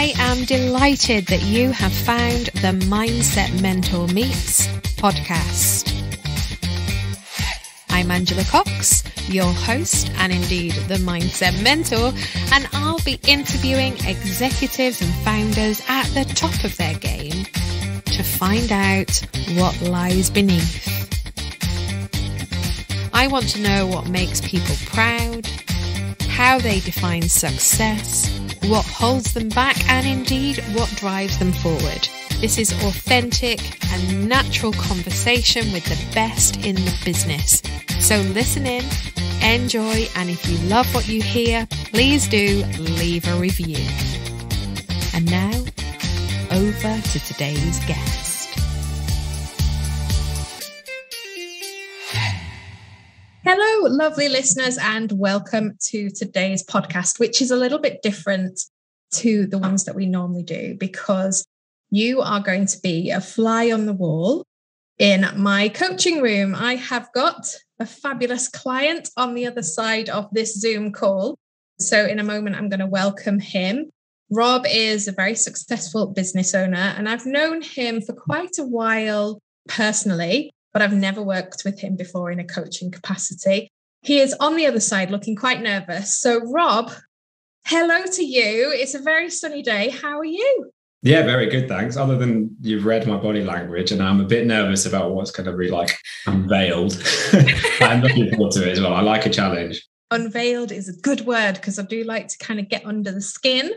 I am delighted that you have found the Mindset Mentor Meets podcast. I'm Angela Cox, your host and indeed the Mindset Mentor, and I'll be interviewing executives and founders at the top of their game to find out what lies beneath. I want to know what makes people proud, how they define success, what holds them back, and indeed what drives them forward. This is authentic and natural conversation with the best in the business. So listen in, enjoy, and if you love what you hear, please do leave a review. And now, over to today's guest. Hello, lovely listeners, and welcome to today's podcast, which is a little bit different to the ones that we normally do because you are going to be a fly on the wall in my coaching room. I have got a fabulous client on the other side of this Zoom call. So in a moment, I'm going to welcome him. Rob is a very successful business owner, and I've known him for quite a while personally, but I've never worked with him before in a coaching capacity. He is on the other side looking quite nervous. So Rob, hello to you. It's a very sunny day. How are you? Yeah, very good, thanks. Other than you've read my body language and I'm a bit nervous about what's going to be like unveiled. I'm looking forward to it as well. I like a challenge. Unveiled is a good word because I do like to kind of get under the skin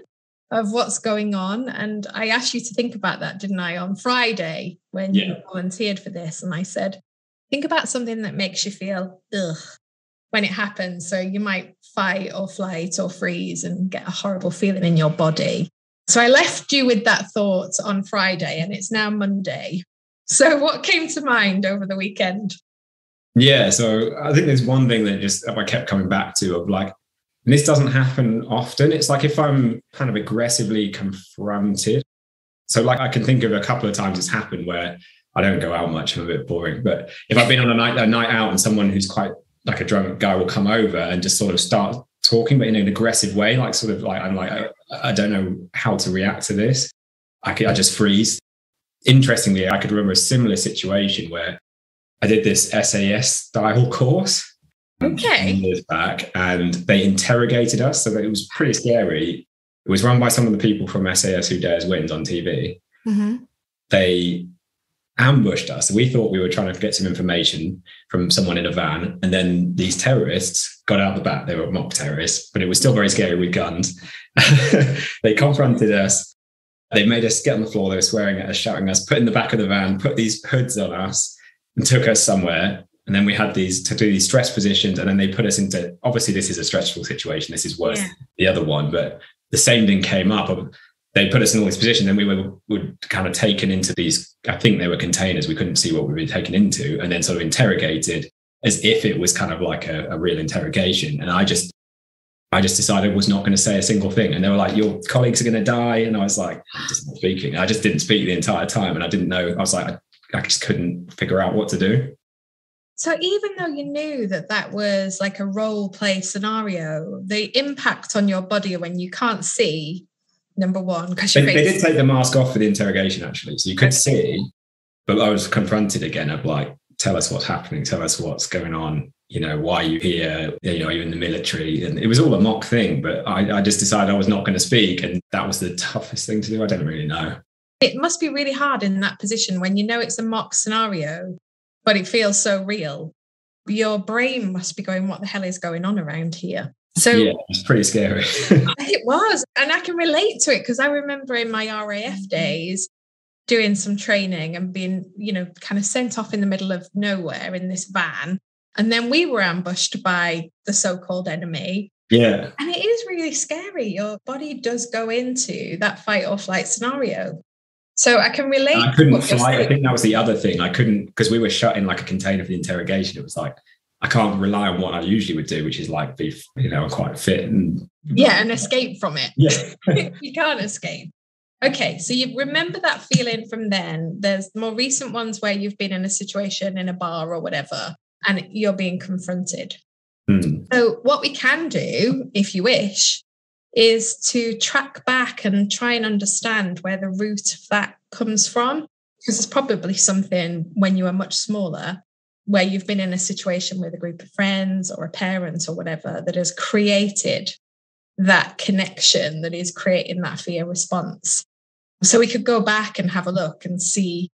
of what's going on. And I asked you to think about that, didn't I, on Friday when you volunteered for this. And I said, think about something that makes you feel ugh when it happens. So you might fight or flight or freeze and get a horrible feeling in your body. So I left you with that thought on Friday and it's now Monday. So what came to mind over the weekend? Yeah, so I think there's one thing that just I kept coming back to of like, and this doesn't happen often. It's like if I'm kind of aggressively confronted. So like I can think of a couple of times it's happened where I don't go out much. I'm a bit boring. But if I've been on a night out and someone who's quite like a drunk guy will come over and just sort of start talking, but in an aggressive way, like sort of like, I'm like, I don't know how to react to this. I just freeze. Interestingly, I could remember a similar situation where I did this SAS style course. Years back, and they interrogated us, so that it was pretty scary. It was run by some of the people from SAS Who Dares Wins on TV. Mm-hmm. They ambushed us. We thought we were trying to get some information from someone in a van, and then these terrorists got out the back. They were mock terrorists, but it was still very scary with guns. They confronted us. They made us get on the floor. They were swearing at us, shouting at us, put in the back of the van, put these hoods on us, and took us somewhere. And then we had these to do these stress positions, and then they put us into, obviously this is a stressful situation. This is worse than the other one, but the same thing came up. They put us in all these positions, and we were kind of taken into these, I think they were containers. We couldn't see what we were taken into, and then sort of interrogated as if it was kind of like a real interrogation. And I just decided I was not going to say a single thing. And they were like, your colleagues are going to die. And I was like, I'm just not speaking. I just didn't speak the entire time. And I didn't know, I was like, I just couldn't figure out what to do. So even though you knew that that was like a role play scenario, the impact on your body when you can't see, number one, because they did take the mask off for the interrogation, actually. So you could see, but I was confronted again of like, tell us what's happening, tell us what's going on, you know, why are you here, you know, are you in the military? And it was all a mock thing, but I just decided I was not going to speak. And that was the toughest thing to do. I don't really know. It must be really hard in that position when you know it's a mock scenario, but it feels so real. Your brain must be going, what the hell is going on around here? So yeah, it's pretty scary. It was. And I can relate to it because I remember in my RAF days doing some training and being, you know, kind of sent off in the middle of nowhere in this van. And then we were ambushed by the so-called enemy. Yeah. And it is really scary. Your body does go into that fight or flight scenario. So I can relate. I couldn't fly. I think that was the other thing. I couldn't, because we were shut in like a container for the interrogation. It was like, I can't rely on what I usually would do, which is like be, you know, quite fit and escape from it. Yeah. You can't escape. Okay, so you remember that feeling from then. There's more recent ones where you've been in a situation in a bar or whatever, and you're being confronted. So what we can do, if you wish, is to track back and try and understand where the root of that comes from. Because it's probably something when you were much smaller, where you've been in a situation with a group of friends or a parent or whatever that has created that connection, that is creating that fear response. So we could go back and have a look and see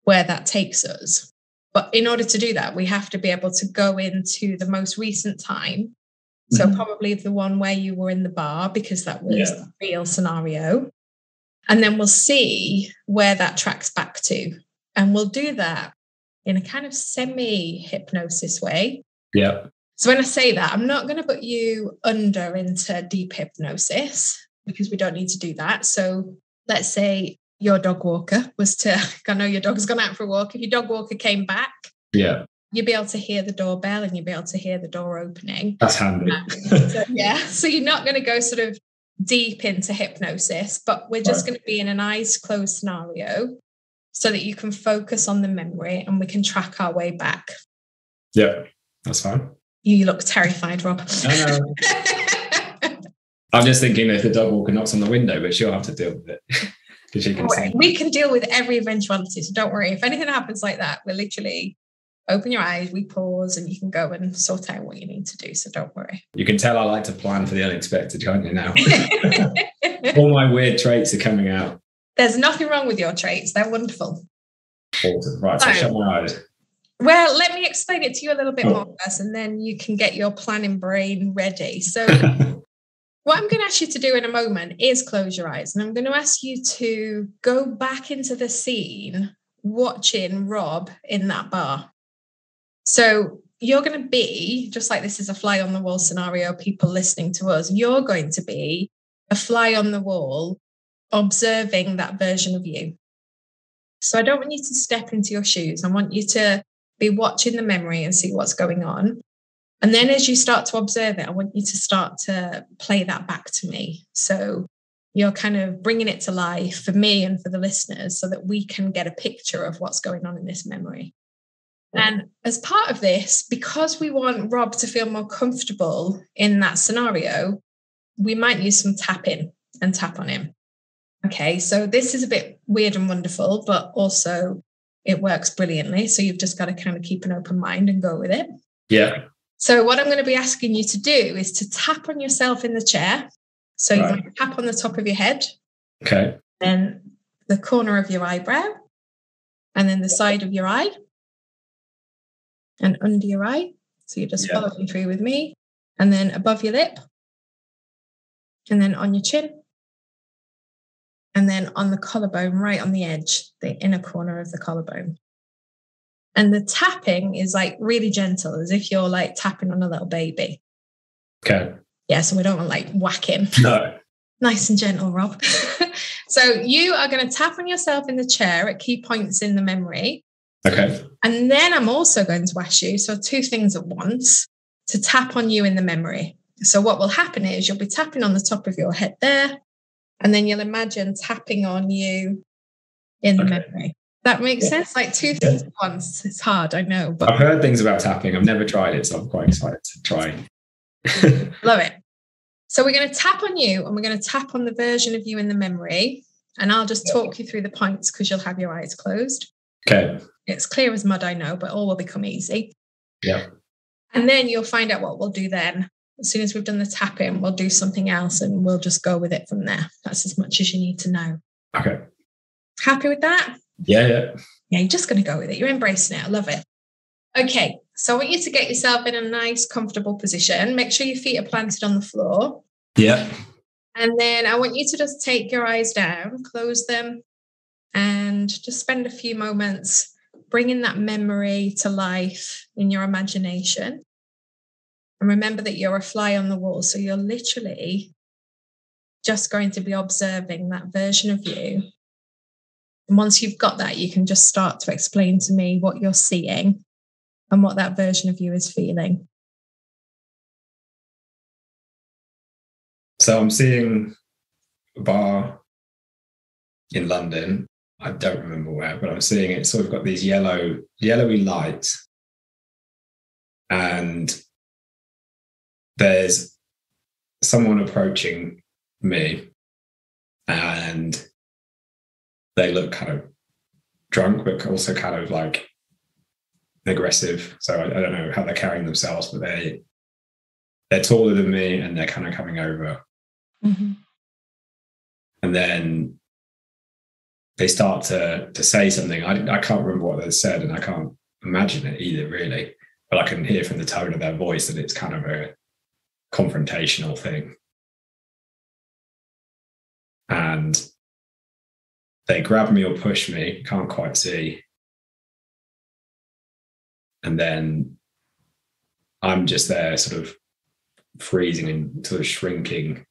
where that takes us. But in order to do that, we have to be able to go into the most recent time. So probably the one where you were in the bar, because that was the real scenario. And then we'll see where that tracks back to. And we'll do that in a kind of semi-hypnosis way. Yeah. So when I say that, I'm not going to put you under into deep hypnosis, because we don't need to do that. So let's say your dog walker was to, I know your dog's gone out for a walk. If your dog walker came back, you'd be able to hear the doorbell and you'd be able to hear the door opening. That's handy. So you're not going to go sort of deep into hypnosis, but we're just going to be in an eyes closed scenario so that you can focus on the memory and we can track our way back. Yeah, that's fine. You look terrified, Rob. No. I'm just thinking if the dog walker knocks on the window, but she'll have to deal with it. Because she can see. We can deal with every eventuality, so don't worry. If anything happens like that, we'll literally open your eyes, we pause, and you can go and sort out what you need to do, so don't worry. You can tell I like to plan for the unexpected, can't you now? All my weird traits are coming out. There's nothing wrong with your traits. They're wonderful. Awesome. Right, so shut my eyes. Well, let me explain it to you a little bit more first, and then you can get your planning brain ready. So what I'm going to ask you to do in a moment is close your eyes, and I'm going to ask you to go back into the scene watching Rob in that bar. So you're going to be, just like this is a fly on the wall scenario, people listening to us, you're going to be a fly on the wall observing that version of you. So I don't want you to step into your shoes. I want you to be watching the memory and see what's going on. And then as you start to observe it, I want you to start to play that back to me. So you're kind of bringing it to life for me and for the listeners so that we can get a picture of what's going on in this memory. And as part of this, because we want Rob to feel more comfortable in that scenario, we might use some tapping and tap on him. Okay, so this is a bit weird and wonderful, but also it works brilliantly. So you've just got to kind of keep an open mind and go with it. Yeah. So what I'm going to be asking you to do is to tap on yourself in the chair. So you're going to tap on the top of your head. Okay. Then the corner of your eyebrow. And then the side of your eye. And under your eye. So you're just following through with me. And then above your lip. And then on your chin. And then on the collarbone, right on the edge, the inner corner of the collarbone. And the tapping is like really gentle, as if you're like tapping on a little baby. Okay. Yeah, so we don't want like whacking. No. Nice and gentle, Rob. So you are going to tap on yourself in the chair at key points in the memory. Okay. And then I'm also going to ask you, so two things at once, to tap on you in the memory. So what will happen is you'll be tapping on the top of your head there, and then you'll imagine tapping on you in the memory. That makes sense? Like two things at once. It's hard, I know. But I've heard things about tapping. I've never tried it, so I'm quite excited to try. Love it. So we're going to tap on you, and we're going to tap on the version of you in the memory. And I'll just talk you through the points because you'll have your eyes closed. Okay. It's clear as mud, I know, but all will become easy. Yeah. And then you'll find out what we'll do then. As soon as we've done the tapping, we'll do something else and we'll just go with it from there. That's as much as you need to know. Okay. Happy with that? Yeah. Yeah, you're just going to go with it. You're embracing it. I love it. Okay, so I want you to get yourself in a nice, comfortable position. Make sure your feet are planted on the floor. Yeah. And then I want you to just take your eyes down, close them, and just spend a few moments bringing that memory to life in your imagination. And remember that you're a fly on the wall. So you're literally just going to be observing that version of you. And once you've got that, you can just start to explain to me what you're seeing and what that version of you is feeling. So I'm seeing a bar in London. I don't remember where, but I'm seeing it sort of got these yellowy lights. And there's someone approaching me, and they look kind of drunk, but also kind of like aggressive. So I don't know how they're carrying themselves, but they're taller than me and they're kind of coming over. Mm-hmm. And then they start to say something. I can't remember what they said, and I can't imagine it either, really. But I can hear from the tone of their voice that it's kind of a confrontational thing. And they grab me or push me, can't quite see. And then I'm just there sort of freezing and sort of shrinking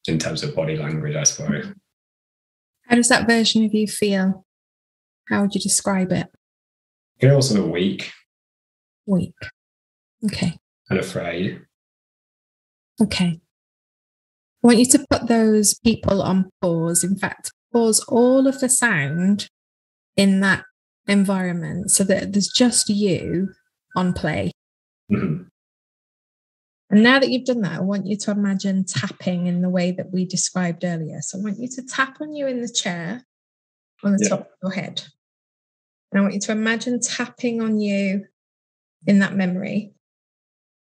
in terms of body language, I suppose. How does that version of you feel? How would you describe it? I feel sort of weak. Weak. Okay. And afraid. Okay. I want you to put those people on pause. In fact, pause all of the sound in that environment so that there's just you on play. Mm-hmm. And now that you've done that, I want you to imagine tapping in the way that we described earlier. So I want you to tap on you in the chair on the top of your head. And I want you to imagine tapping on you in that memory.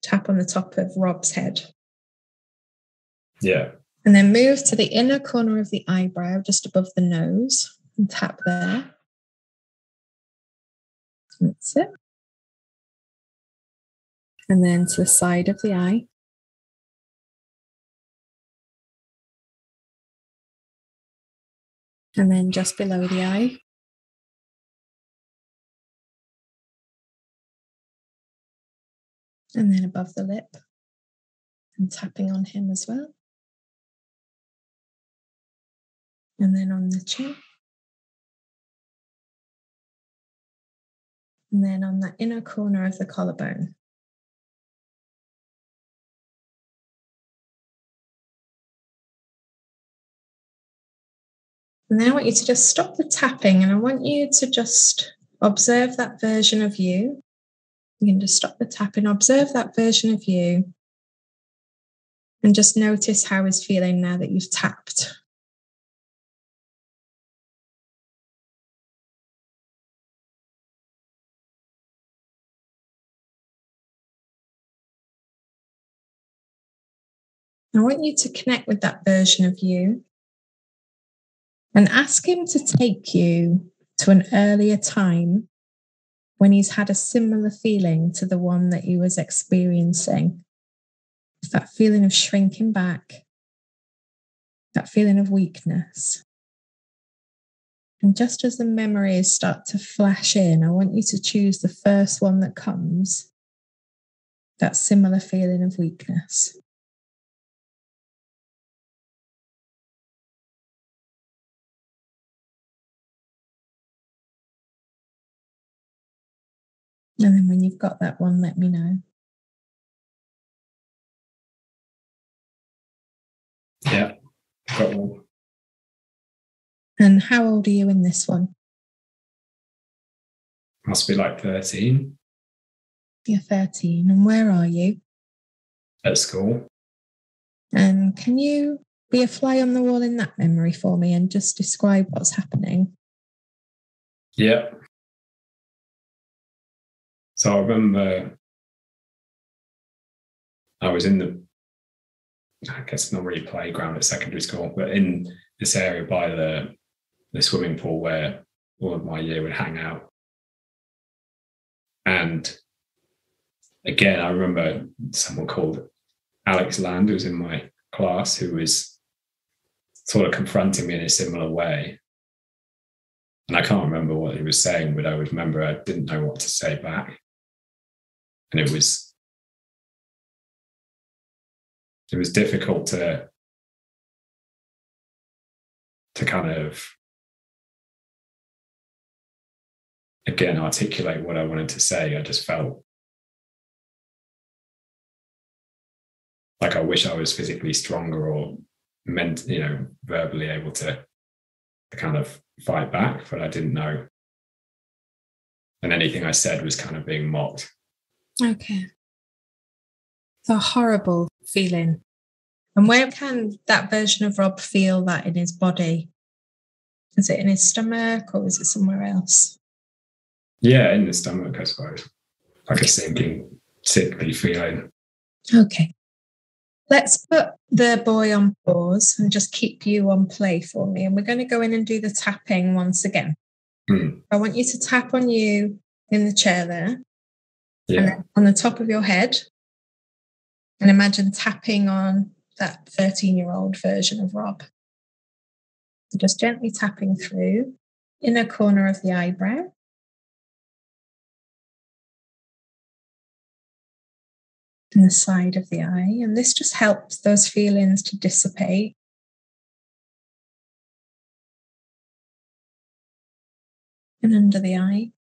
Tap on the top of Rob's head. Yeah. And then move to the inner corner of the eyebrow, just above the nose, and tap there. That's it. And then to the side of the eye. And then just below the eye. And then above the lip. And tapping on him as well. And then on the chin. And then on the inner corner of the collarbone. And then I want you to just stop the tapping and I want you to just observe that version of you. You can just stop the tapping, observe that version of you, and just notice how he's feeling now that you've tapped. I want you to connect with that version of you and ask him to take you to an earlier time when he's had a similar feeling to the one that he was experiencing. That feeling of shrinking back, that feeling of weakness. And just as the memories start to flash in, I want you to choose the first one that comes, that similar feeling of weakness. And then when you've got that one, let me know. Yeah, got one. And how old are you in this one? Must be like 13. You're 13. And where are you? At school. And can you be a fly on the wall in that memory for me and just describe what's happening? Yeah. So I remember I was in I guess not really playground at secondary school, but in this area by the swimming pool where all of my year would hang out. And again, I remember someone called Alex Land, who was in my class, who was sort of confronting me in a similar way. And I can't remember what he was saying, but I would remember I didn't know what to say back. And it was difficult to kind of, again, articulate what I wanted to say. I just felt like I wish I was physically stronger or verbally able to kind of fight back, but I didn't know. And anything I said was kind of being mocked. Okay. It's a horrible feeling And where can that version of Rob feel that in his body? Is it in his stomach or is it somewhere else? Yeah, in the stomach, I suppose. Like a sinking, sickly feeling. Okay. Let's put the boy on pause and just keep you on play for me. And we're going to go in and do the tapping once again. I want you to tap on you in the chair there. Yeah. And then on the top of your head. And imagine tapping on that 13-year-old version of Rob. Just gently tapping through inner corner of the eyebrow. And the side of the eye. And this just helps those feelings to dissipate. And under the eye.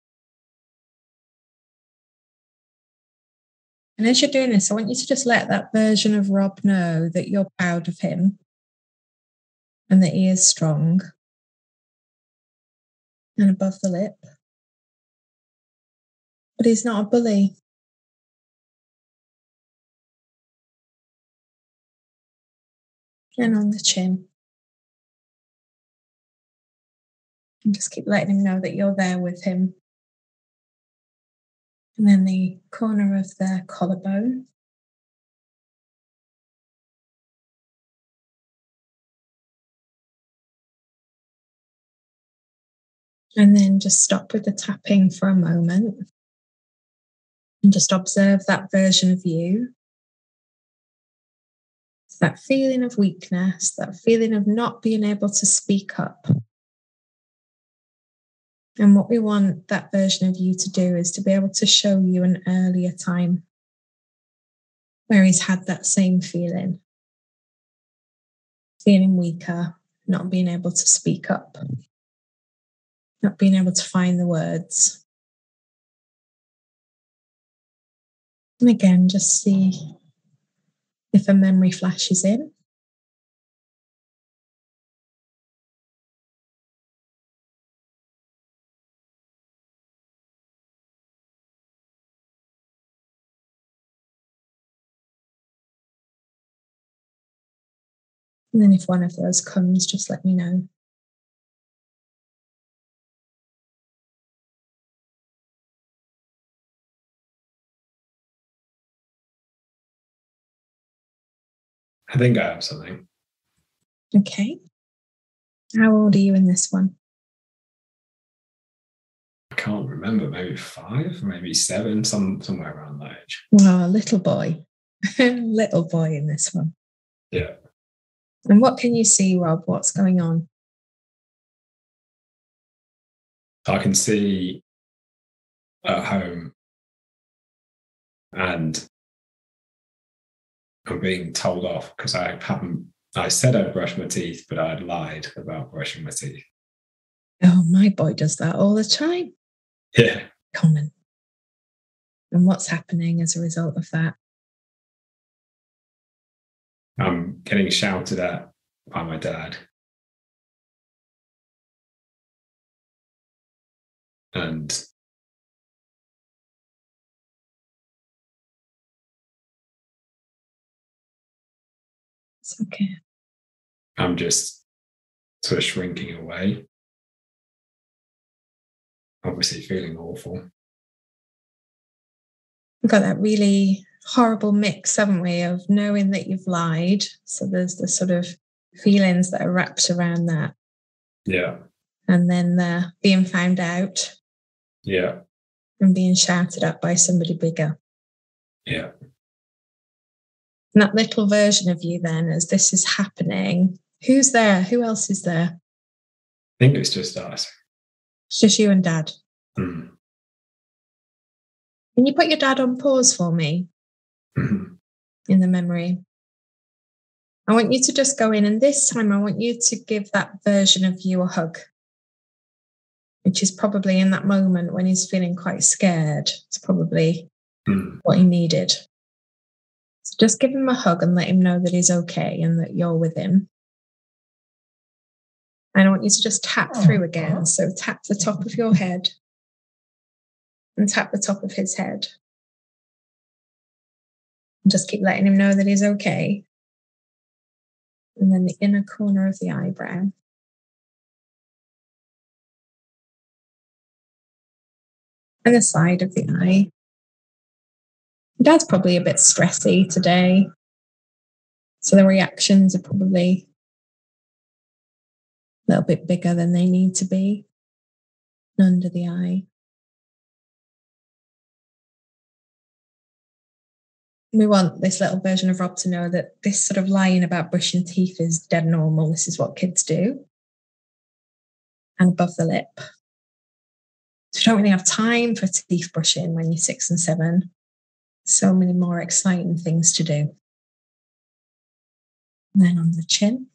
And as you're doing this, I want you to just let that version of Rob know that you're proud of him and that he is strong. And above the lip. But he's not a bully. And on the chin. And just keep letting him know that you're there with him. And then the corner of the collarbone. And then just stop with the tapping for a moment. And just observe that version of you. It's that feeling of weakness, that feeling of not being able to speak up. And what we want that version of you to do is to be able to show you an earlier time where he's had that same feeling weaker, not being able to speak up, not being able to find the words. And again, just see if a memory flashes in. And then if one of those comes, just let me know. I think I have something. Okay. How old are you in this one? I can't remember, maybe 5, maybe 7, somewhere around that age. Oh, little boy. Little boy in this one. Yeah. And what can you see, Rob? What's going on? I can see at home and I'm being told off because I said I'd brush my teeth, but I'd lied about brushing my teeth. Oh, my boy does that all the time. Yeah. Common. And what's happening as a result of that? I'm getting shouted at by my dad. And it's okay. I'm just sort of shrinking away. Obviously feeling awful. We've got that really horrible mix, haven't we, of knowing that you've lied. So there's the sort of feelings that are wrapped around that. Yeah. And then being found out. Yeah. And being shouted at by somebody bigger. Yeah. And that little version of you then, as this is happening, who's there? Who else is there? I think it's just us. It's just you and Dad. Mm. Can you put your dad on pause for me? Mm-hmm. In the memory? I want you to just go in, and this time I want you to give that version of you a hug, which is probably in that moment when he's feeling quite scared. It's probably what he needed. So just give him a hug and let him know that he's okay and that you're with him. And I want you to just tap through again. So tap the top of your head and tap the top of his head. And just keep letting him know that he's okay. And then the inner corner of the eyebrow. And the side of the eye. Dad's probably a bit stressy today. So the reactions are probably a little bit bigger than they need to be. Under the eye. We want this little version of Rob to know that this sort of lying about brushing teeth is dead normal. This is what kids do. And above the lip. So you don't really have time for teeth brushing when you're 6 and 7. So many more exciting things to do. And then on the chin.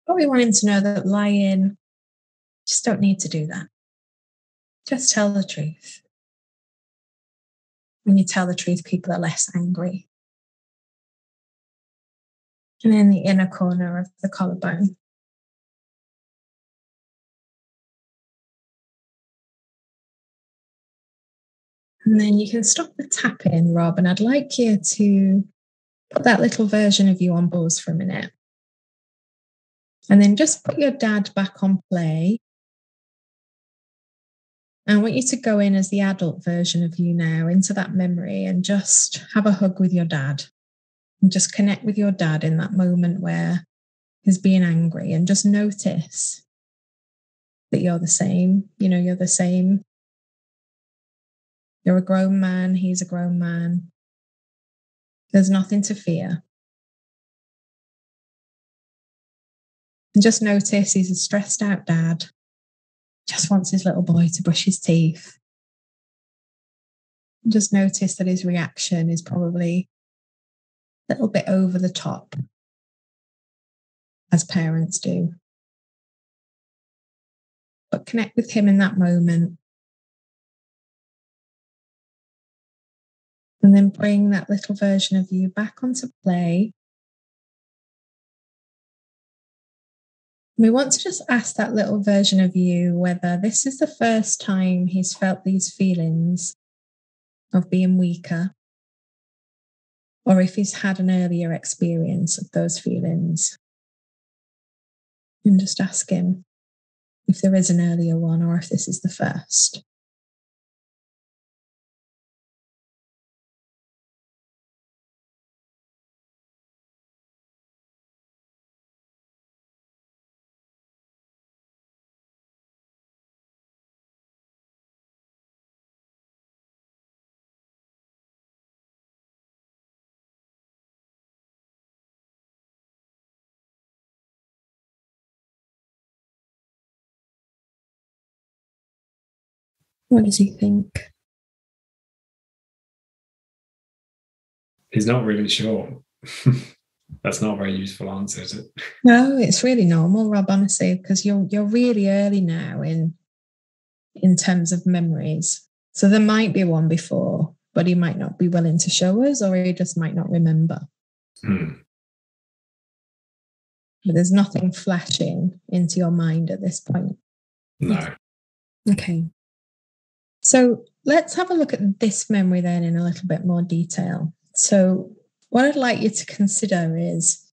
But we want him to know that lying, just don't need to do that. Just tell the truth. When you tell the truth, people are less angry. And in the inner corner of the collarbone. And then you can stop the tapping, Rob, and I'd like you to put that little version of you on pause for a minute. And then just put your dad back on play. And I want you to go in as the adult version of you now into that memory and just have a hug with your dad. And just connect with your dad in that moment where he's being angry and just notice that you're the same. You know, you're the same. You're a grown man. He's a grown man. There's nothing to fear. And just notice he's a stressed out dad. Just wants his little boy to brush his teeth. Just notice that his reaction is probably a little bit over the top, as parents do. But connect with him in that moment. And then bring that little version of you back onto play. We want to just ask that little version of you whether this is the first time he's felt these feelings of being weaker, or if he's had an earlier experience of those feelings. And just ask him if there is an earlier one or if this is the first. What does he think? He's not really sure. That's not a very useful answer, is it? No, it's really normal, Rob, honestly, because you're really early now in terms of memories. So there might be one before, but he might not be willing to show us, or he just might not remember. But there's nothing flashing into your mind at this point. No. Okay. So let's have a look at this memory then in a little bit more detail. So what I'd like you to consider is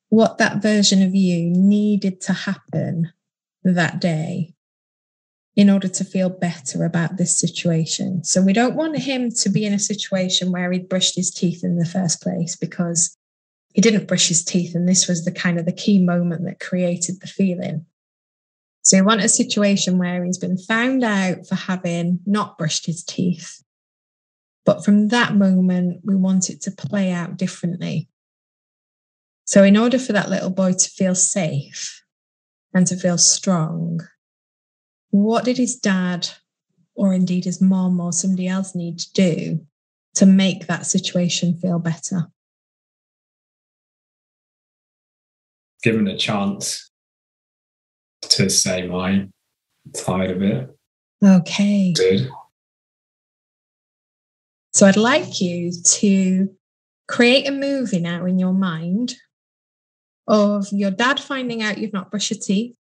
what that version of you needed to happen that day in order to feel better about this situation. So we don't want him to be in a situation where he'd brushed his teeth in the first place because he didn't brush his teeth, and this was the kind of the key moment that created the feeling. So we want a situation where he's been found out for having not brushed his teeth. But from that moment, we want it to play out differently. So in order for that little boy to feel safe and to feel strong, what did his dad, or indeed his mom or somebody else, need to do to make that situation feel better? Given a chance to say my side of it. Okay. Did. So I'd like you to create a movie now in your mind of your dad finding out you've not brushed your teeth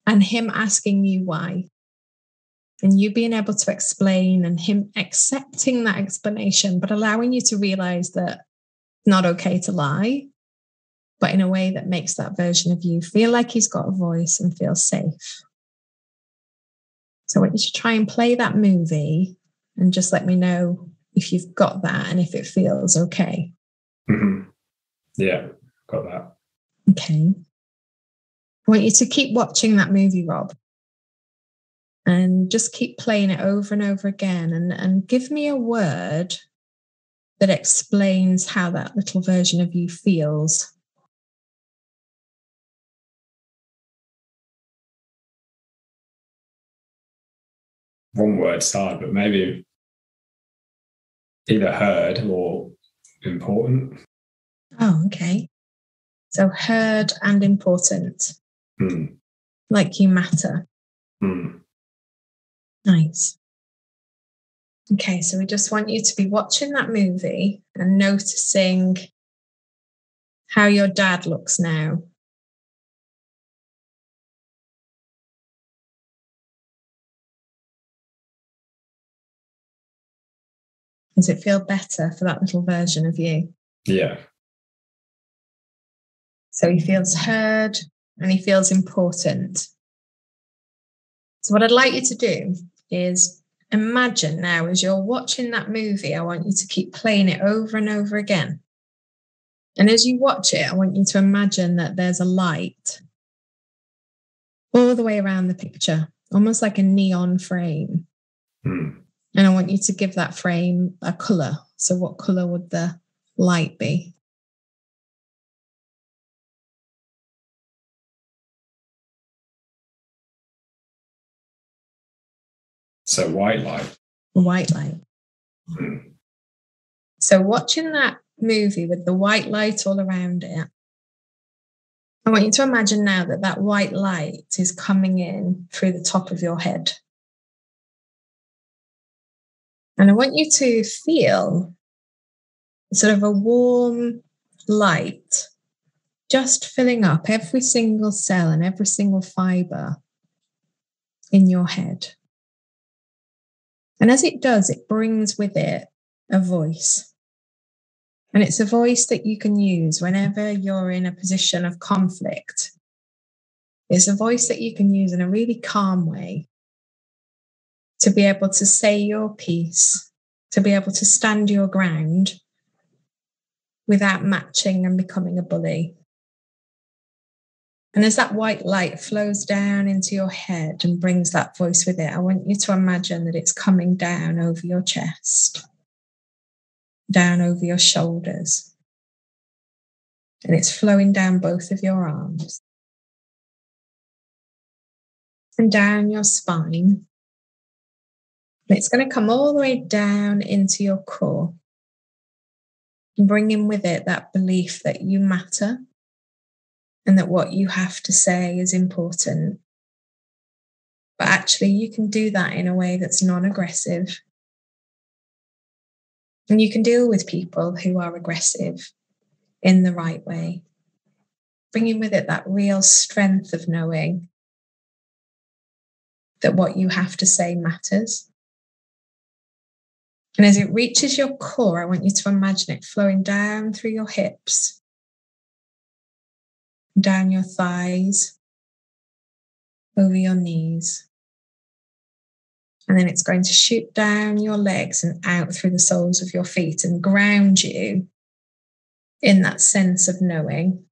and him asking you why. And you being able to explain and him accepting that explanation, but allowing you to realize that it's not okay to lie. but in a way that makes that version of you feel like he's got a voice and feel safe. So I want you to try and play that movie and just let me know if you've got that and if it feels okay. Mm-hmm. Yeah, got that. Okay. I want you to keep watching that movie, Rob, and just keep playing it over and over again, and give me a word that explains how that little version of you feels. One word's hard, but maybe either heard or important. Oh, okay. So heard and important. Like you matter. Nice. Okay, so we just want you to be watching that movie and noticing how your dad looks now. Does it feel better for that little version of you? Yeah. So he feels heard and he feels important. So what I'd like you to do is imagine now, as you're watching that movie, I want you to keep playing it over and over again. And as you watch it, I want you to imagine that there's a light all the way around the picture, almost like a neon frame. And I want you to give that frame a colour. So what colour would the light be? So white light. White light. So watching that movie with the white light all around it, I want you to imagine now that that white light is coming in through the top of your head. And I want you to feel sort of a warm light just filling up every single cell and every single fiber in your head. And as it does, it brings with it a voice. And it's a voice that you can use whenever you're in a position of conflict. It's a voice that you can use in a really calm way to be able to say your piece, to be able to stand your ground without matching and becoming a bully. And as that white light flows down into your head and brings that voice with it, I want you to imagine that it's coming down over your chest, down over your shoulders, and it's flowing down both of your arms and down your spine. And it's going to come all the way down into your core and bringing with it that belief that you matter and that what you have to say is important. But actually, you can do that in a way that's non-aggressive. And you can deal with people who are aggressive in the right way, bringing with it that real strength of knowing that what you have to say matters. And as it reaches your core, I want you to imagine it flowing down through your hips, down your thighs, over your knees. And then it's going to shoot down your legs and out through the soles of your feet and ground you in that sense of knowing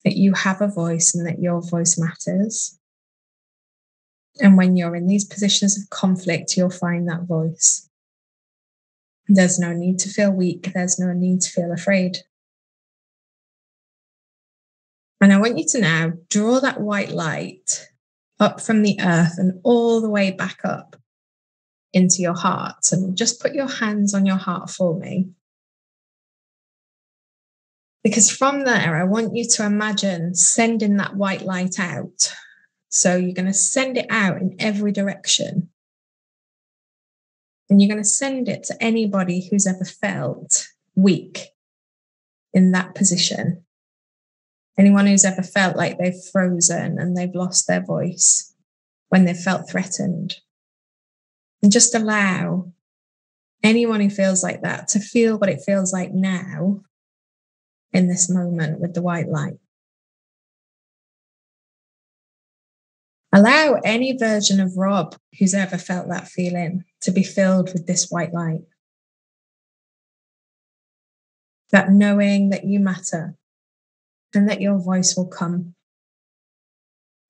that you have a voice and that your voice matters. And when you're in these positions of conflict, you'll find that voice. There's no need to feel weak. There's no need to feel afraid. And I want you to now draw that white light up from the earth and all the way back up into your heart. And just put your hands on your heart for me. Because from there, I want you to imagine sending that white light out. So you're going to send it out in every direction. And you're going to send it to anybody who's ever felt weak in that position. Anyone who's ever felt like they've frozen and they've lost their voice when they've felt threatened. And just allow anyone who feels like that to feel what it feels like now in this moment with the white light. Allow any version of Rob who's ever felt that feeling to be filled with this white light. That knowing that you matter and that your voice will come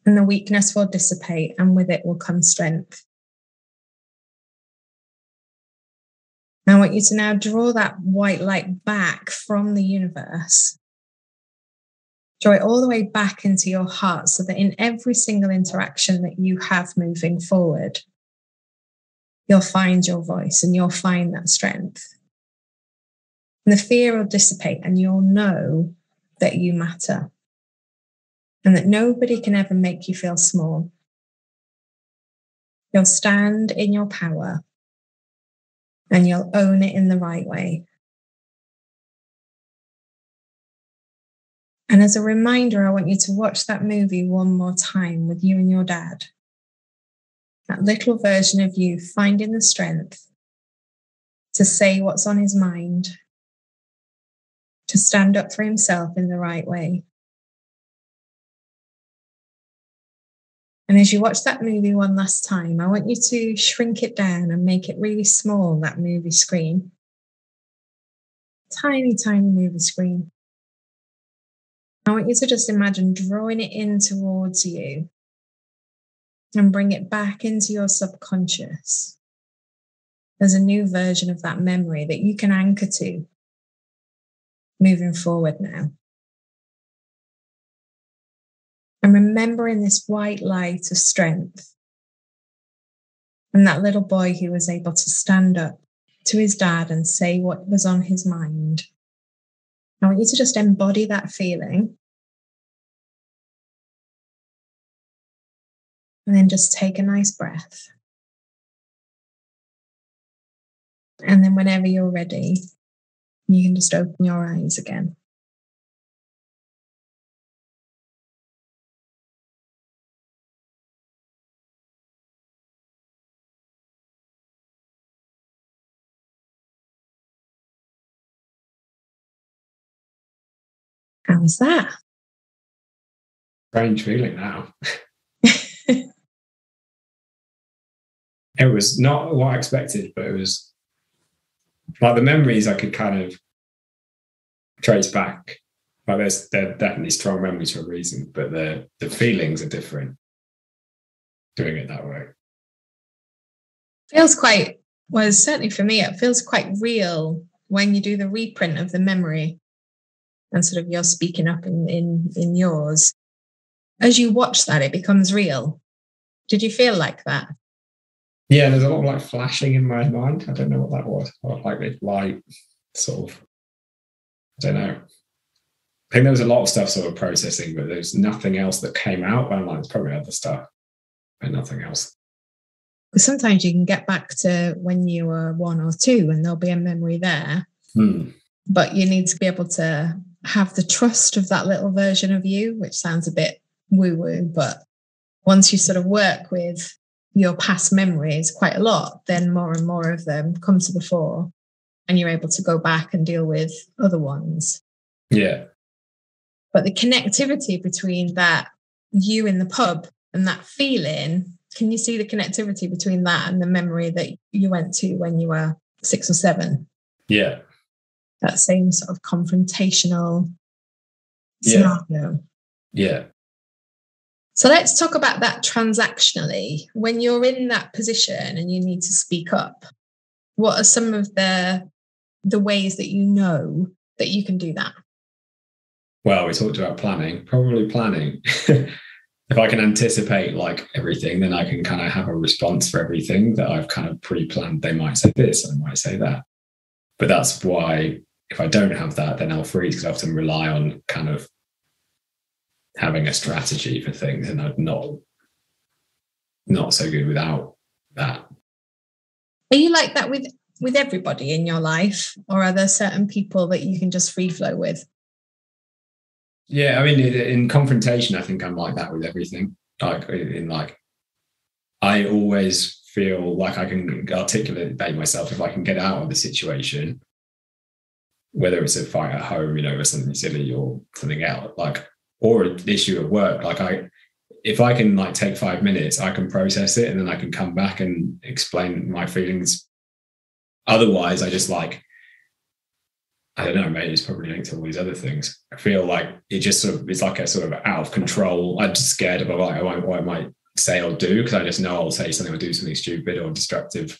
and the weakness will dissipate and with it will come strength. I want you to now draw that white light back from the universe. Draw it all the way back into your heart so that in every single interaction that you have moving forward, you'll find your voice and you'll find that strength. And the fear will dissipate and you'll know that you matter and that nobody can ever make you feel small. You'll stand in your power and you'll own it in the right way. And as a reminder, I want you to watch that movie one more time with you and your dad. That little version of you finding the strength to say what's on his mind, to stand up for himself in the right way. And as you watch that movie one last time, I want you to shrink it down and make it really small, that movie screen. Tiny, tiny movie screen. I want you to just imagine drawing it in towards you and bring it back into your subconscious as a new version of that memory that you can anchor to moving forward now. And remembering this white light of strength and that little boy who was able to stand up to his dad and say what was on his mind. I want you to just embody that feeling and then just take a nice breath. And then whenever you're ready, you can just open your eyes again. How was that? Strange feeling now. It was not what I expected, but it was like the memories I could kind of trace back. Like they're definitely strong memories for a reason, but the feelings are different doing it that way. Feels quite, well, certainly for me, it feels quite real when you do the reprint of the memory and sort of you're speaking up in yours. As you watch that, it becomes real. Did you feel like that? Yeah, there's a lot of like flashing in my mind. I don't know what that was. Like this light sort of, I don't know. I think there was a lot of stuff sort of processing, but there's nothing else that came out. But I'm like, there's probably other stuff, but nothing else. Sometimes you can get back to when you were 1 or 2 and there'll be a memory there. But you need to be able to have the trust of that little version of you, which sounds a bit woo-woo, but once you sort of work with your past memories quite a lot, then more and more of them come to the fore and you're able to go back and deal with other ones. Yeah. But the connectivity between that you in the pub and that feeling, can you see the connectivity between that and the memory that you went to when you were 6 or 7? Yeah. That same sort of confrontational scenario. Yeah. So let's talk about that transactionally. When you're in that position and you need to speak up, what are some of the ways that you know that you can do that? Well, we talked about planning, probably planning. If I can anticipate like everything, then I can kind of have a response for everything that I've kind of pre-planned. They might say this, I might say that. But that's why if I don't have that, then I'll freeze because I often rely on kind of having a strategy for things, and I'm not so good without that. Are you like that with everybody in your life, or are there certain people that you can just free flow with? Yeah, I mean, in confrontation, I think I'm like that with everything. I always feel like I can articulate myself if I can get out of the situation. whether it's a fight at home, or something silly or something else, like, or an issue at work. Like if I can like take 5 minutes, I can process it and then I can come back and explain my feelings. Otherwise, I just like, I don't know, maybe it's probably linked to all these other things. I feel like it just sort of, it's like a sort of out of control. I'm just scared of what I might say or do, because I just know I'll say something or do something stupid or destructive.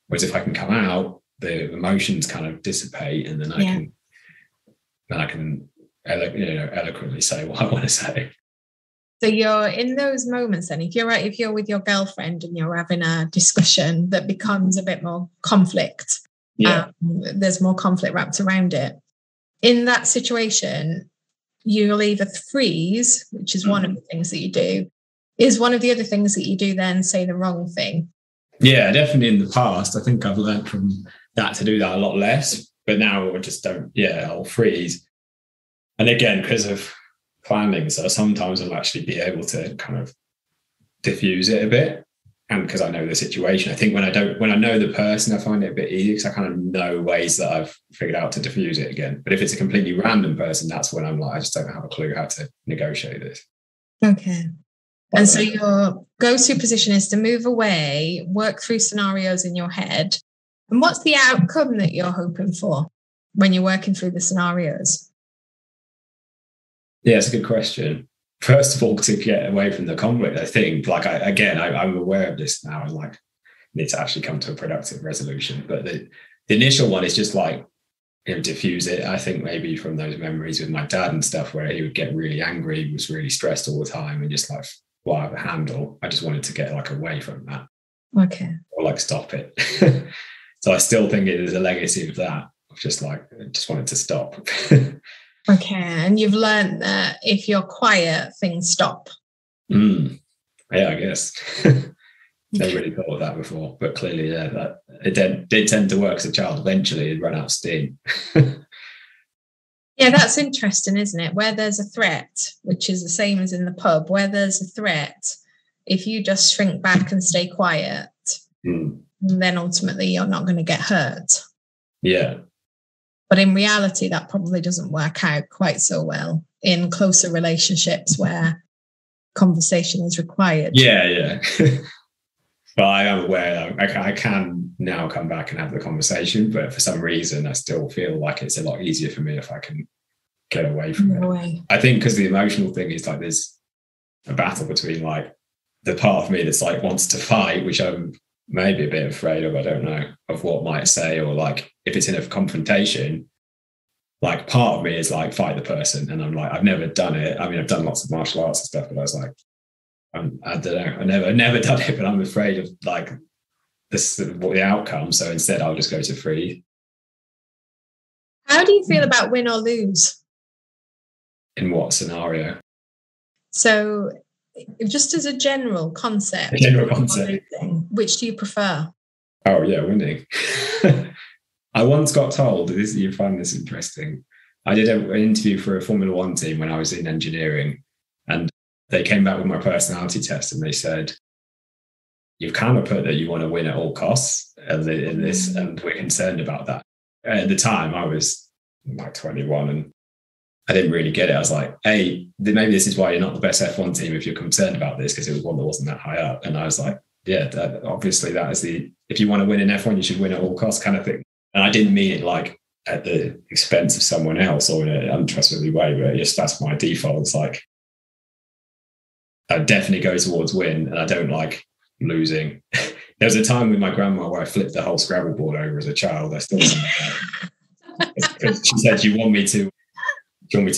Whereas if I can come out, the emotions kind of dissipate, and then I can eloquently say what I want to say. So you're in those moments then, if you're with your girlfriend and you're having a discussion that becomes a bit more conflict, there's more conflict wrapped around it. In that situation, you'll either freeze, which is one of the things that you do. Is one of the other things that you do then say the wrong thing? Yeah, definitely in the past. I think I've learned from that to do that a lot less. But now I just don't, I'll freeze. And again, because of planning, so sometimes I'll actually be able to kind of diffuse it a bit. And because I know the situation, I think when I know the person, I find it a bit easier because I kind of know ways that I've figured out to diffuse it again. But if it's a completely random person, that's when I'm like, I just don't have a clue how to negotiate this. Okay. And so your go-to position is to move away, work through scenarios in your head. And what's the outcome that you're hoping for when you're working through the scenarios? Yeah, it's a good question. First of all, to get away from the conflict, I think, like, I'm aware of this now, and like, need to actually come to a productive resolution. But the initial one is just like, diffuse it. I think maybe from those memories with my dad and stuff, where he would get really angry, was really stressed all the time, and just like, well, I have a handle. I just wanted to get like away from that. Okay. Or like stop it. So I still think it is a legacy of that. Of just like, I just wanted to stop. Okay. And you've learned that if you're quiet, things stop. Yeah, I guess. Never really thought of that before, but clearly, that it did tend to work as a child. Eventually, it'd run out of steam. Yeah, that's interesting, isn't it? Where there's a threat, which is the same as in the pub, where there's a threat, if you just shrink back and stay quiet, then ultimately you're not going to get hurt. Yeah. But in reality, that probably doesn't work out quite so well in closer relationships where conversation is required. Yeah. But I am aware I can now come back and have the conversation, but for some reason, I still feel like it's a lot easier for me if I can get away from it. I think because the emotional thing is like there's a battle between like the part of me that's like wants to fight, which I'm maybe a bit afraid of, I don't know, of what might say, or like if it's in a confrontation, like part of me is like fight the person, and I'm like, I've never done it. I mean, I've done lots of martial arts and stuff, but I was like, I don't know. I never done it, but I'm afraid of like the outcome. So instead, I'll just go to free. How do you feel about win or lose? In what scenario? So, just as a general concept. Which do you prefer? Oh yeah, winning. I once got told this. You find this interesting. I did an interview for a Formula One team when I was in engineering, and they came back with my personality test, and they said, you've kind of put that you want to win at all costs in this, and we're concerned about that. At the time, I was like 21, and I didn't really get it. I was like, hey, maybe this is why you're not the best F1 team if you're concerned about this, because it was one that wasn't that high up. And I was like, yeah, obviously that is if you want to win in F1, you should win at all costs kind of thing. And I didn't mean it like at the expense of someone else or in an untrustworthy way, but just that's my default. It's like, I definitely go towards win, and I don't like losing. There was a time with my grandma where I flipped the whole Scrabble board over as a child. I still she said, do you want me to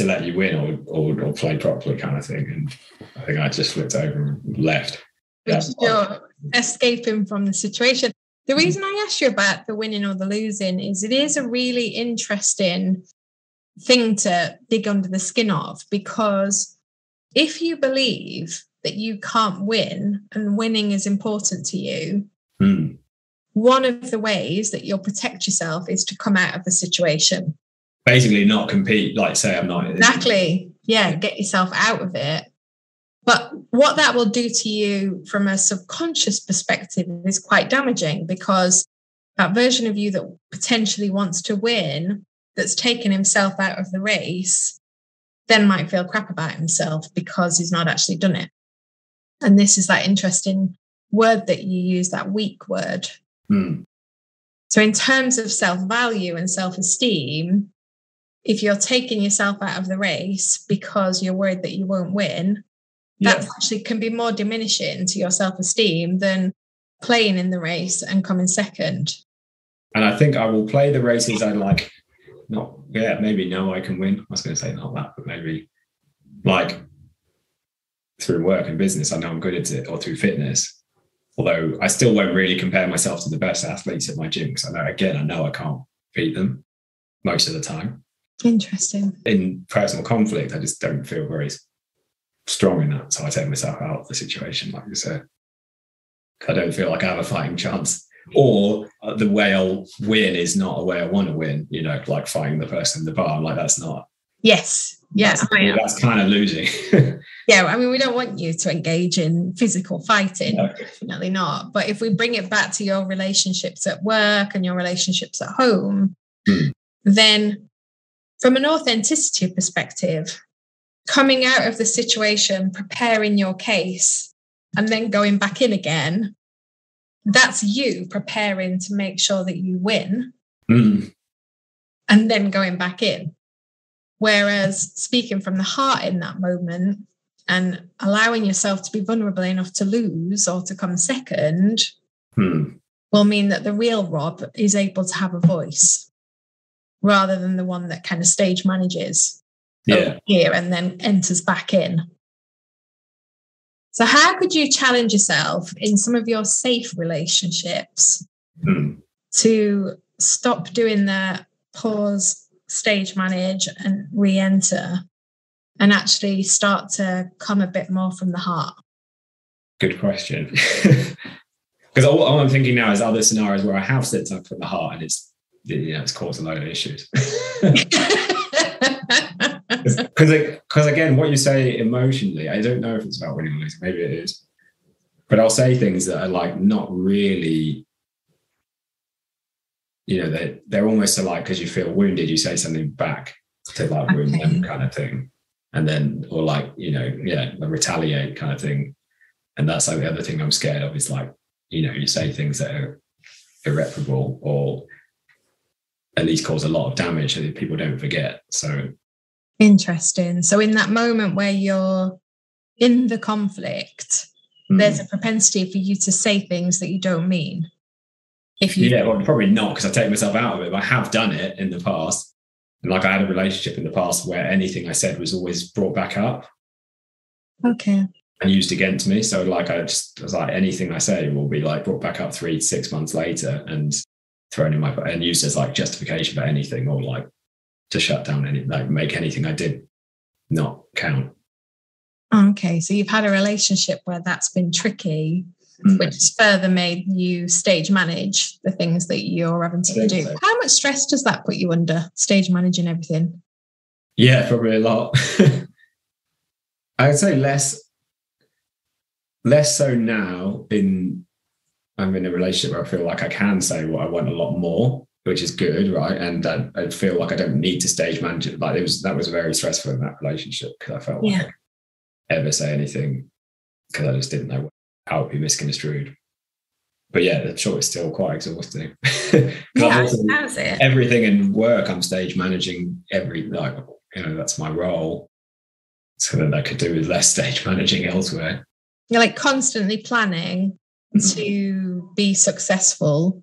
let you win or play properly kind of thing? And I think I just flipped over and left. You're escaping from the situation. The reason I asked you about the winning or the losing is it is a really interesting thing to dig under the skin of, because if you believe that you can't win and winning is important to you, one of the ways that you'll protect yourself is to come out of the situation. Basically not compete, like say I'm not. Exactly. Yeah, get yourself out of it. But what that will do to you from a subconscious perspective is quite damaging, because that version of you that potentially wants to win that's taken himself out of the race then might feel crap about himself because he's not actually done it. And this is that interesting word that you use, that weak word. So in terms of self-value and self-esteem, if you're taking yourself out of the race because you're worried that you won't win, that actually can be more diminishing to your self-esteem than playing in the race and coming second. And I think I will play the races I like. Maybe know I can win. I was going to say not that, but maybe like through work and business, I know I'm good at it, or through fitness. Although I still won't really compare myself to the best athletes at my gym because I know I can't beat them most of the time. Interesting. In personal conflict, I just don't feel very strong in that. So I take myself out of the situation, like you said. I don't feel like I have a fighting chance. Or the way I'll win is not a way I want to win, like fighting the person in the bar. I'm like, that's not. Yes. Yeah. That's kind of losing. Yeah. I mean, we don't want you to engage in physical fighting. No. Definitely not. But if we bring it back to your relationships at work and your relationships at home, then from an authenticity perspective, coming out of the situation, preparing your case, and then going back in again, that's you preparing to make sure that you win and then going back in. Whereas speaking from the heart in that moment and allowing yourself to be vulnerable enough to lose or to come second will mean that the real Rob is able to have a voice rather than the one that kind of stage manages over here and then enters back in. So how could you challenge yourself in some of your safe relationships to stop doing that, pause, stage manage and re-enter and actually start to come a bit more from the heart? Good question. Because all I'm thinking now is other scenarios where I have slipped up from the heart and it's caused a load of issues. Because again, what you say emotionally, I don't know if it's about winning or losing. Maybe it is, but I'll say things that are like not really. They're almost like because you feel wounded, you say something back to like wound them kind of thing, and then or like retaliate kind of thing, and that's like the other thing I'm scared of is like you say things that are irreparable or at least cause a lot of damage that people don't forget. So. Interesting. So in that moment where you're in the conflict, there's a propensity for you to say things that you don't mean. Well, probably not because I take myself out of it, but I have done it in the past. And like I had a relationship in the past where anything I said was always brought back up. Okay. And used against me. So like I was like, anything I say will be like brought back up 3 to 6 months later and thrown in and used as like justification for anything or like to shut down make anything I did not count. Okay, so you've had a relationship where that's been tricky, which has further made you stage manage the things that you're having to do. So. How much stress does that put you under, stage managing everything? Yeah, probably a lot. I would say less so now. I'm in a relationship where I feel like I can say what I want a lot more, which is good, right? And I feel like I don't need to stage manage it. Like that was very stressful in that relationship because I felt like I could ever say anything because I just didn't know how it would be misconstrued. But yeah, I'm sure it's still quite exhausting. Everything in work, I'm stage managing that's my role. So then I could do with less stage managing elsewhere. You're like constantly planning to be successful.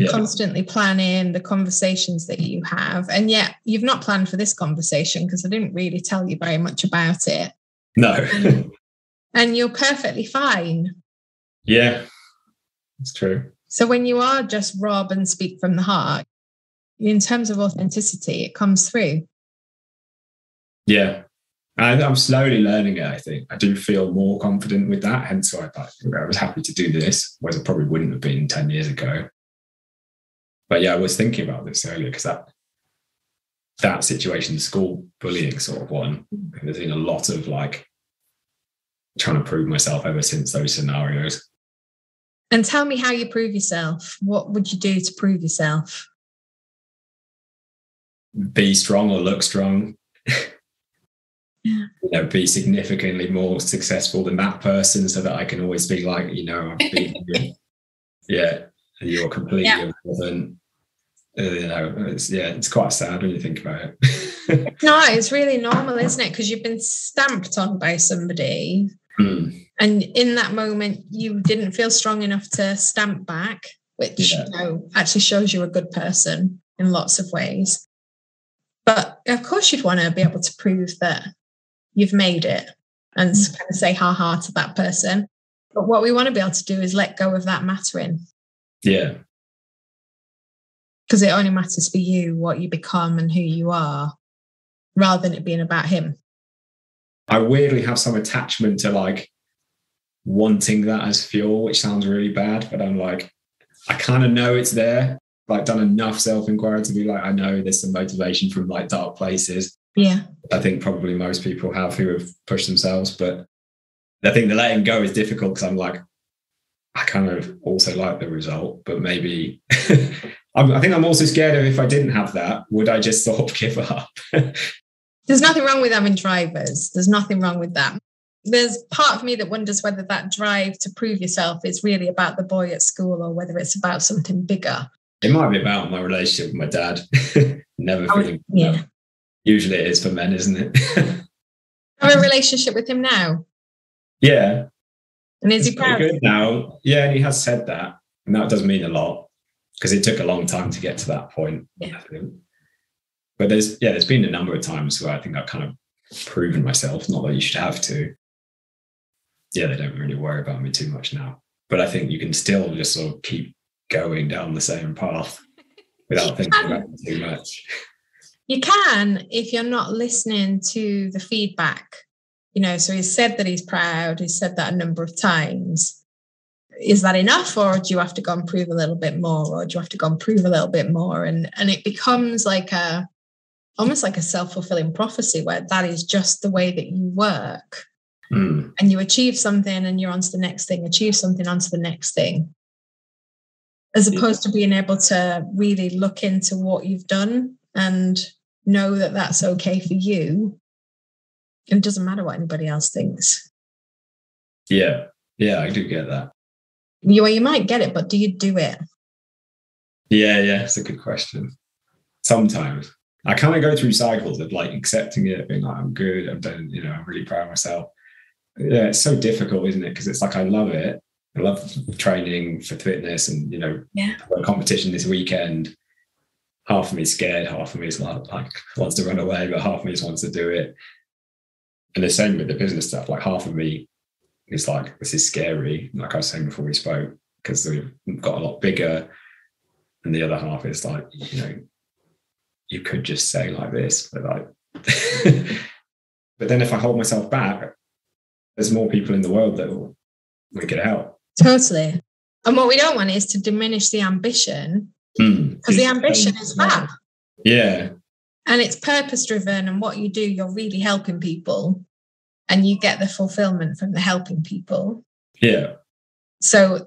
Constantly planning the conversations that you have, and yet you've not planned for this conversation because I didn't really tell you very much about it. No. And you're perfectly fine. Yeah, it's true. So when you are just Rob and speak from the heart, in terms of authenticity, it comes through. Yeah. I'm slowly learning it, I think. I do feel more confident with that. Hence why I was happy to do this, whereas I probably wouldn't have been 10 years ago. But yeah, I was thinking about this earlier because that situation, the school bullying sort of one, there's been a lot of like trying to prove myself ever since those scenarios. And tell me how you prove yourself. What would you do to prove yourself? be strong or look strong. Yeah. Be significantly more successful than that person, so that I can always be like, I've been you. Yeah, you're completely irrelevant. It's quite sad when you think about it. No, it's really normal, isn't it? Because you've been stamped on by somebody, and in that moment you didn't feel strong enough to stamp back, which actually shows you're a good person in lots of ways. But of course you'd want to be able to prove that you've made it and kind of say ha to that person. But what we want to be able to do is let go of that mattering. Yeah. Because it only matters for you what you become and who you are, rather than it being about him. I weirdly have some attachment to like wanting that as fuel, which sounds really bad, but I'm like, I kind of know it's there. Like done enough self-inquiry to be like, I know there's some motivation from like dark places. Yeah. I think probably most people have who have pushed themselves, but I think the letting go is difficult because I'm like, I kind of also like the result, but maybe I think I'm also scared of if I didn't have that, would I just sort of give up? There's nothing wrong with having drivers. There's nothing wrong with that. There's part of me that wonders whether that drive to prove yourself is really about the boy at school or whether it's about something bigger. It might be about my relationship with my dad. Never feeling. Yeah. Usually it is for men, isn't it? Have a relationship with him now? Yeah. And is he proud? Good now? Yeah, and he has said that. And that does mean a lot because it took a long time to get to that point. Yeah. I think. But there's been a number of times where I think I've kind of proven myself, not that you should have to. Yeah, they don't really worry about me too much now. But I think you can still just sort of keep going down the same path without thinking about it too much. You can if you're not listening to the feedback. So he's said that he's proud. He's said that a number of times. Is that enough, or do you have to go and prove a little bit more, or do you have to go and prove a little bit more? And it becomes like almost like a self-fulfilling prophecy where that is just the way that you work. And you achieve something and you're on to the next thing, achieve something onto the next thing. As opposed to being able to really look into what you've done and know that that's okay for you. And it doesn't matter what anybody else thinks. Yeah, I do get that. You might get it, but do you do it? Yeah, it's a good question. Sometimes. I kind of go through cycles of like accepting it, being like, I'm good, I'm done, I'm really proud of myself. Yeah, it's so difficult, isn't it? Because it's like, I love it. I love training for fitness and, a competition this weekend. Half of me is scared, half of me is like wants to run away, but half of me just wants to do it. And the same with the business stuff. Like half of me is like, this is scary, like I was saying before we spoke, because we've got a lot bigger. And the other half is like, you could just say like this, but like, but then if I hold myself back, there's more people in the world that will make it help. Totally. And what we don't want is to diminish the ambition, because the ambition is fab. Yeah. And it's purpose driven, and what you do, you're really helping people and you get the fulfillment from the helping people. Yeah. So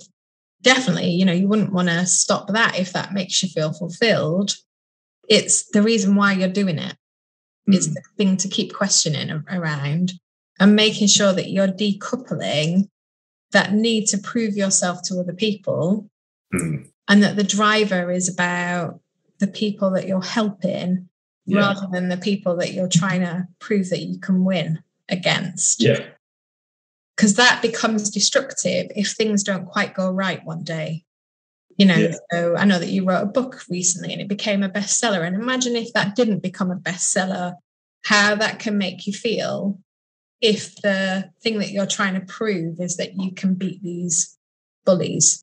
definitely, you wouldn't want to stop that if that makes you feel fulfilled. It's the reason why you're doing it. It's the thing to keep questioning around and making sure that you're decoupling that need to prove yourself to other people, and that the driver is about the people that you're helping rather than the people that you're trying to prove that you can win against. Yeah. Because that becomes destructive if things don't quite go right one day. So I know that you wrote a book recently and it became a bestseller. And imagine if that didn't become a bestseller, how that can make you feel if the thing that you're trying to prove is that you can beat these bullies.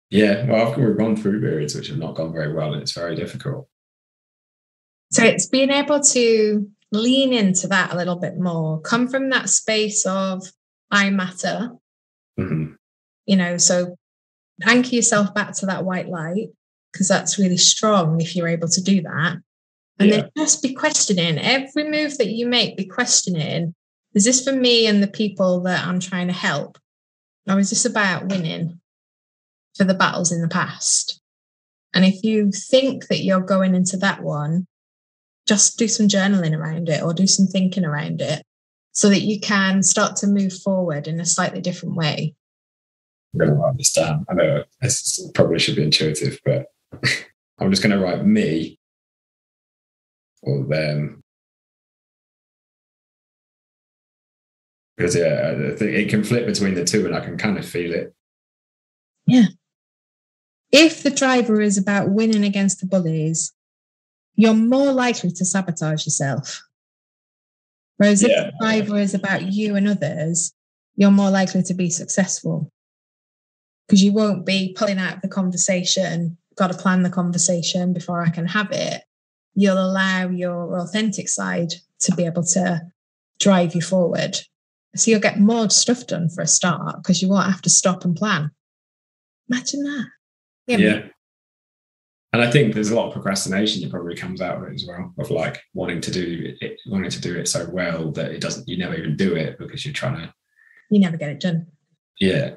Yeah, well, we've gone through periods which have not gone very well, and it's very difficult. So it's being able to lean into that a little bit more, come from that space of I matter, so anchor yourself back to that white light, because that's really strong if you're able to do that. And then just be questioning every move that you make, be questioning, is this for me and the people that I'm trying to help? Or is this about winning for the battles in the past? And if you think that you're going into that one, just do some journaling around it or do some thinking around it so that you can start to move forward in a slightly different way. I'm going to write this down. I know this probably should be intuitive, but I'm just going to write me or them. Because, I think it can flip between the two and I can kind of feel it. Yeah. If the driver is about winning against the bullies, you're more likely to sabotage yourself. Whereas if the driver is about you and others, you're more likely to be successful because you won't be pulling out the conversation, got to plan the conversation before I can have it. You'll allow your authentic side to be able to drive you forward. So you'll get more stuff done for a start because you won't have to stop and plan. Imagine that. Yeah. And I think there's a lot of procrastination that probably comes out of it as well, of like wanting to do it so well that you never even do it because you never get it done. Yeah.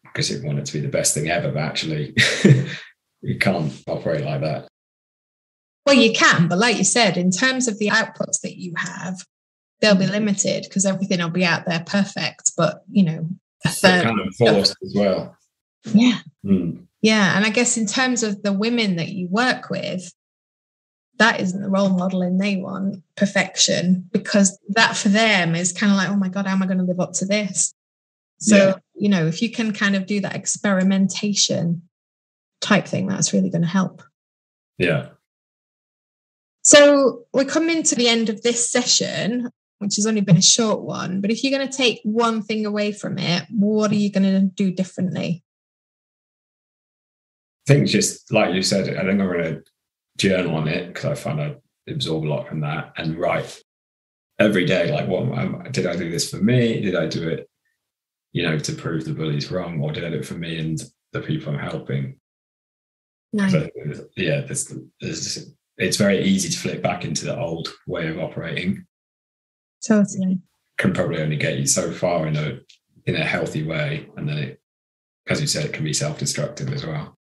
Because you want it to be the best thing ever, but actually you can't operate like that. Well, you can, but like you said, in terms of the outputs that you have, they'll be limited because everything will be out there perfect, but a third kind of forced as well. Yeah. Yeah. And I guess in terms of the women that you work with, that isn't the role modeling they want, perfection, because that for them is kind of like, oh my God, how am I going to live up to this? So, if you can kind of do that experimentation type thing, that's really going to help. Yeah. So we're coming to the end of this session, which has only been a short one, but if you're going to take one thing away from it, what are you going to do differently? I think just like you said, I think I'm going to journal on it because I find I absorb a lot from that and write every day. Like, did I do this for me? Did I do it, to prove the bullies wrong, or did I do it for me and the people I'm helping? Nice. It's very easy to flip back into the old way of operating. Totally. Can probably only get you so far in a healthy way, and then it, as you said, it can be self-destructive as well.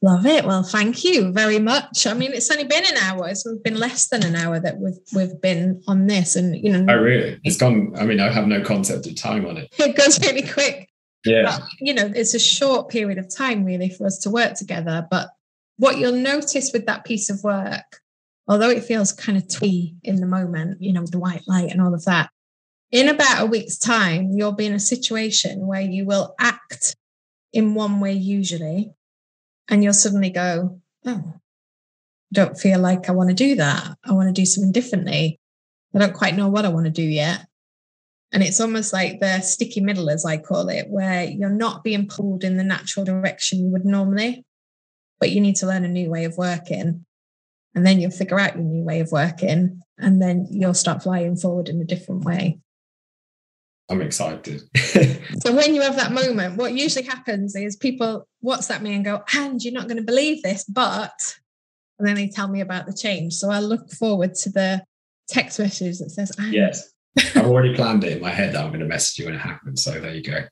Love it. Well, thank you very much. I mean, it's only been an hour. It's been less than an hour that we've been on this, and Oh, really? It's gone. I mean, I have no concept of time on it. It goes really quick. Yeah. But, it's a short period of time really for us to work together. But what you'll notice with that piece of work, although it feels kind of twee in the moment, with the white light and all of that, in about a week's time, you'll be in a situation where you will act in one way usually. And you'll suddenly go, oh, I don't feel like I want to do that. I want to do something differently. I don't quite know what I want to do yet. And it's almost like the sticky middle, as I call it, where you're not being pulled in the natural direction you would normally, but you need to learn a new way of working. And then you'll figure out your new way of working, and then you'll start flying forward in a different way. I'm excited. So when you have that moment, what usually happens is people WhatsApp me and go, and you're not going to believe this, but, and then they tell me about the change. So I look forward to the text message that says, and. Yes, I've already planned it in my head that I'm going to message you when it happens. So there you go.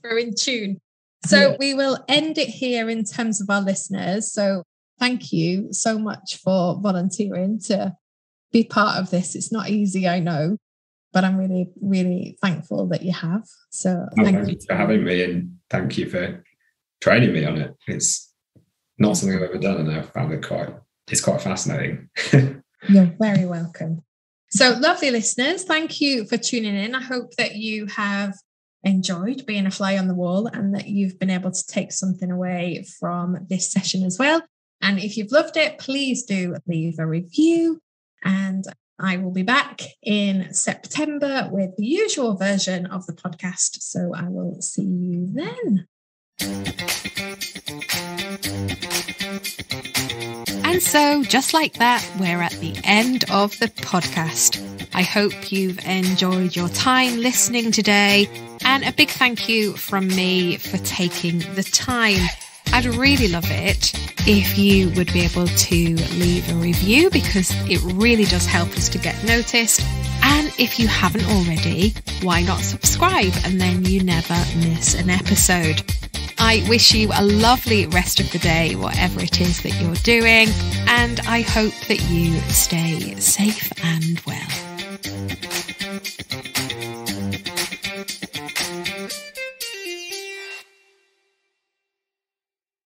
We're in tune. So we will end it here in terms of our listeners. So thank you so much for volunteering to be part of this. It's not easy, I know. But I'm really, really thankful that you have. So thank you for having me, and thank you for training me on it. It's not something I've ever done, and I found it quite fascinating. You're very welcome. So lovely listeners, thank you for tuning in. I hope that you have enjoyed being a fly on the wall and that you've been able to take something away from this session as well. And if you've loved it, please do leave a review, and I will be back in September with the usual version of the podcast. So I will see you then. And so, just like that, we're at the end of the podcast. I hope you've enjoyed your time listening today. And a big thank you from me for taking the time. I'd really love it if you would be able to leave a review, because it really does help us to get noticed. And if you haven't already, why not subscribe, and then you never miss an episode. I wish you a lovely rest of the day, whatever it is that you're doing, and I hope that you stay safe and well.